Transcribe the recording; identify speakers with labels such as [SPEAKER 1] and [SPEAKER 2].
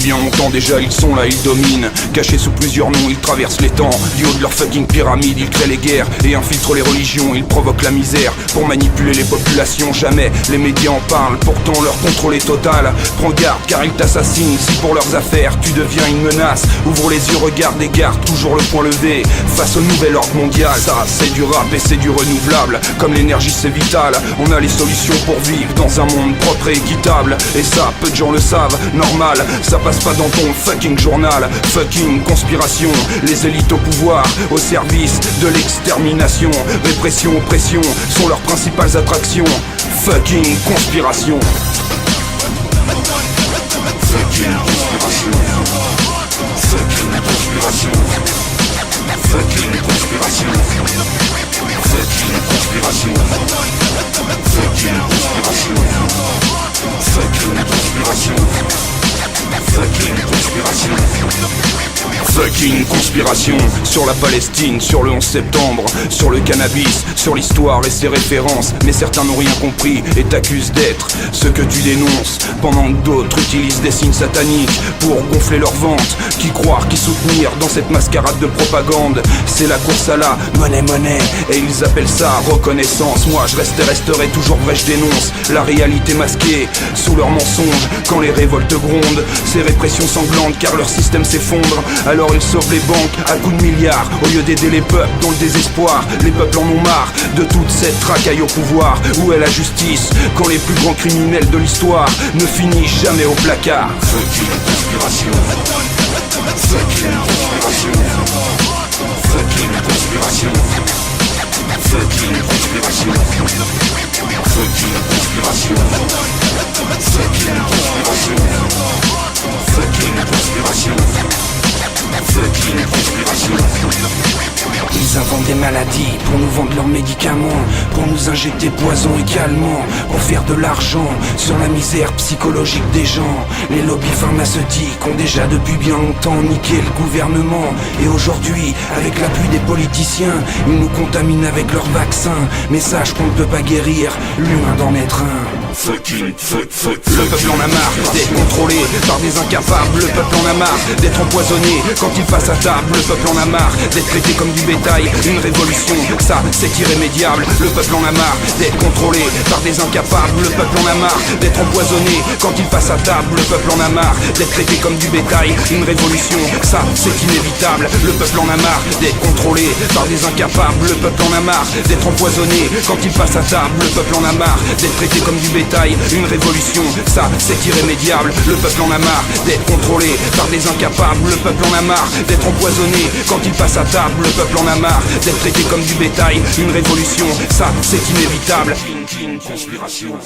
[SPEAKER 1] bien longtemps déjà ils sont là, ils dominent. Cachés sous plusieurs noms, ils traversent les temps. Du haut de leur fucking pyramide, ils créent les guerres et infiltrent les religions, ils provoquent la misère pour manipuler les populations. Jamais les médias en parlent, pourtant leur contrôle est total. Prends garde car ils t'assassinent si pour leurs affaires tu deviens une menace. Ouvre les yeux, regarde et garde toujours le point levé face au nouvel ordre mondial. Ça c'est du rap et c'est du renouvelable. Comme l'énergie c'est vital, on a les solutions pour vivre dans un monde propre et équitable. Et ça peu de gens le savent, normal, ça passe pas dans ton fucking journal. Fucking conspiration, les élites au pouvoir, au service de l'extermination. Répression, oppression sont leurs principales attractions. Fucking conspiration. Fucking conspiration. Fucking conspiration. Fucking conspiration. Fucking conspiration. Fucking conspiration. Fucking conspiration. Fucking conspiration. Fucking conspiration sur la Palestine, sur le 11 septembre, sur le cannabis, sur l'histoire et ses références. Mais certains n'ont rien compris et t'accusent d'être ce que tu dénonces, pendant que d'autres utilisent des signes sataniques pour gonfler leur ventre. Qui croire, qui soutenir dans cette mascarade de propagande. C'est la course à la monnaie et ils appellent ça reconnaissance. Moi je resterai toujours vrai, je dénonce la réalité masquée sous leurs mensonges. Quand les révoltes grondent, ces répressions sanglantes car leur système s'effondre. Alors ils sauvent les banques à coups de milliards au lieu d'aider les peuples dans le désespoir. Les peuples en ont marre de toute cette racaille au pouvoir. Où est la justice quand les plus grands criminels de l'histoire ne finissent jamais au placard? Fucking conspiration. Fucking conspiration. Fucking conspiration. Fucking conspiration. Fucking conspiration. Fucking conspiration. Fucking conspiration. Fucking conspiration. Ils inventent des maladies pour nous vendre leurs médicaments, pour nous injecter poison et calmants, pour faire de l'argent sur la misère psychologique des gens. Les lobbies pharmaceutiques ont déjà depuis bien longtemps niqué le gouvernement. Et aujourd'hui, avec l'appui des politiciens, ils nous contaminent avec leurs vaccins. Mais sache qu'on ne peut pas guérir l'humain d'en être un. Fucking, le peuple en a marre d'être contrôlé par des incapables. Le peuple en a marre d'être empoisonné quand il passe à table. Le peuple en a marre d'être traité comme du bétail. Une révolution, ça c'est irrémédiable. Le peuple en a marre d'être contrôlé par des incapables. Le peuple en a marre d'être empoisonné quand il passe à table. Le peuple en a marre d'être traité comme du bétail. Une révolution, ça c'est inévitable. Le peuple en a marre d'être contrôlé par des incapables. Le peuple en a marre d'être empoisonné quand il passe à table. Le peuple en a marre d'être traité comme du bétail. Une révolution, ça c'est irrémédiable. Le peuple en a marre d'être contrôlé par des incapables. Le peuple en a marre d'être empoisonné quand il passe à table. Le peuple en a marre d'être traité comme du bétail. Une révolution, ça c'est inévitable. Conspiration.